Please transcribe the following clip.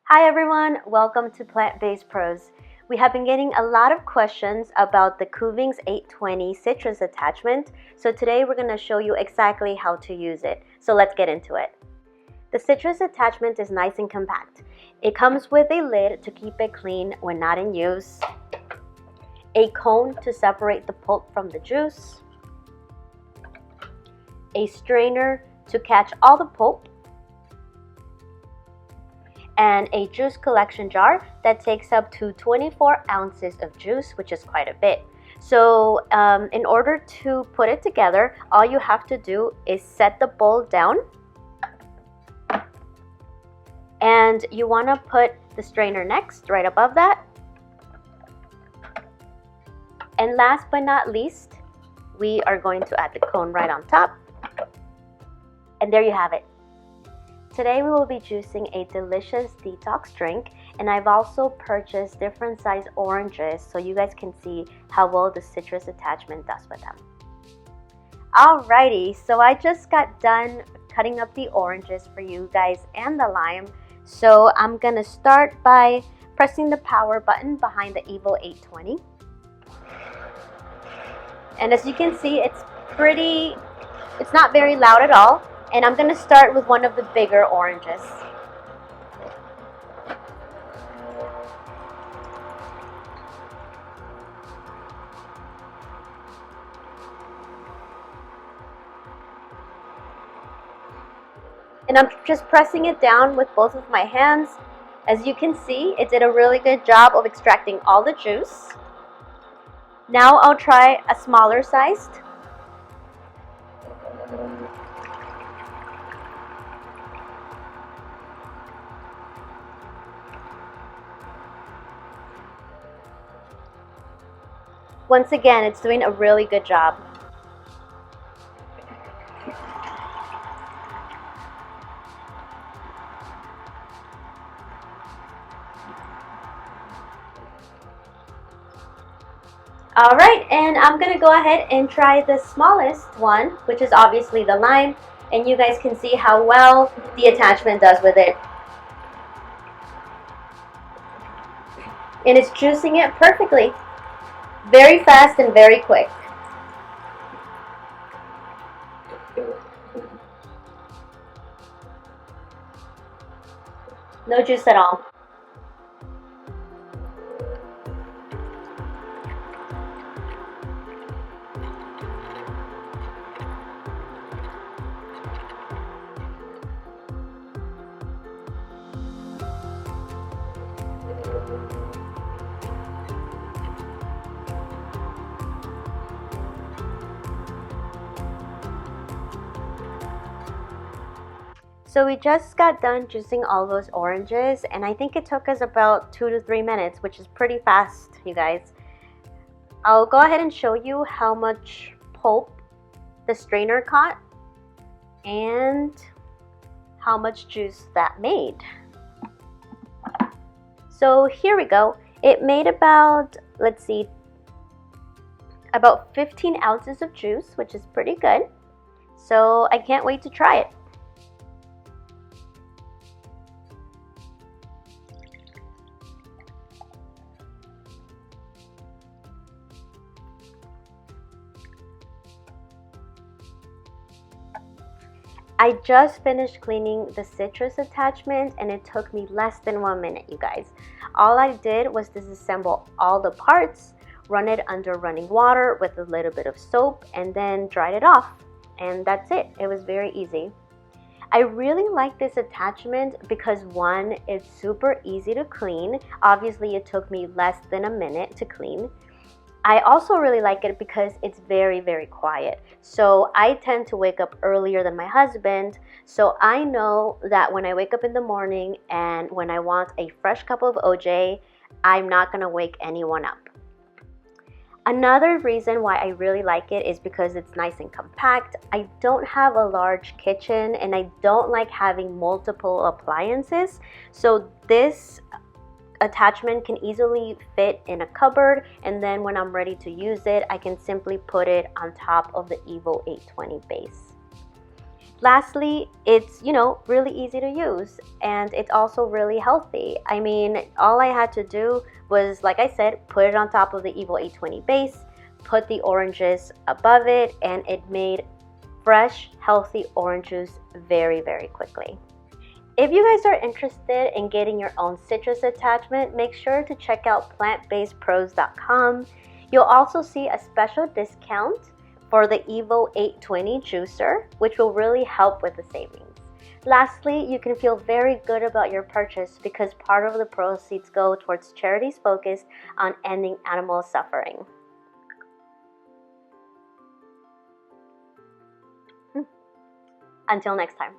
Hi everyone, welcome to Plant-Based Pros. We have been getting a lot of questions about the Kuvings EVO820 citrus attachment, so today we're going to show you exactly how to use it. So let's get into it. The citrus attachment is nice and compact. It comes with a lid to keep it clean when not in use, a cone to separate the pulp from the juice, a strainer to catch all the pulp, and a juice collection jar that takes up to 24 ounces of juice, which is quite a bit. So in order to put it together, all you have to do is set the bowl down, and you want to put the strainer next, right above that. And last but not least, we are going to add the cone right on top. And there you have it. Today we will be juicing a delicious detox drink, and I've also purchased different size oranges so you guys can see how well the citrus attachment does with them. Alrighty, so I just got done cutting up the oranges for you guys and the lime. So I'm gonna start by pressing the power button behind the EVO820. And as you can see, it's not very loud at all. And I'm going to start with one of the bigger oranges. And I'm just pressing it down with both of my hands. As you can see, it did a really good job of extracting all the juice. Now I'll try a smaller sized. Once again, it's doing a really good job. Alright, and I'm going to go ahead and try the smallest one, which is obviously the lime, and you guys can see how well the attachment does with it. And it's juicing it perfectly. Very fast and very quick. No juice at all. So we just got done juicing all those oranges, and I think it took us about 2 to 3 minutes, which is pretty fast, you guys. I'll go ahead and show you how much pulp the strainer caught and how much juice that made. So here we go. It made about, let's see, about 15 ounces of juice, which is pretty good. So I can't wait to try it. I just finished cleaning the citrus attachment, and it took me less than 1 minute, you guys. All I did was disassemble all the parts, run it under running water with a little bit of soap, and then dried it off. And that's it. It was very easy. I really like this attachment because one, it's super easy to clean. Obviously, it took me less than a minute to clean. I also really like it because it's very, very quiet. So I tend to wake up earlier than my husband. So I know that when I wake up in the morning and when I want a fresh cup of OJ, I'm not gonna wake anyone up. Another reason why I really like it is because it's nice and compact. I don't have a large kitchen, and I don't like having multiple appliances. So this attachment can easily fit in a cupboard, and then when I'm ready to use it, I can simply put it on top of the EVO820 base. Lastly, it's, really easy to use, and it's also really healthy. I mean, all I had to do was, like I said, put it on top of the EVO 820 base, put the oranges above it, and it made fresh, healthy orange juice very, very quickly. If you guys are interested in getting your own citrus attachment, make sure to check out plantbasedpros.com. You'll also see a special discount for the EVO 820 juicer, which will really help with the savings. Lastly, you can feel very good about your purchase because part of the proceeds go towards charities focused on ending animal suffering. Until next time.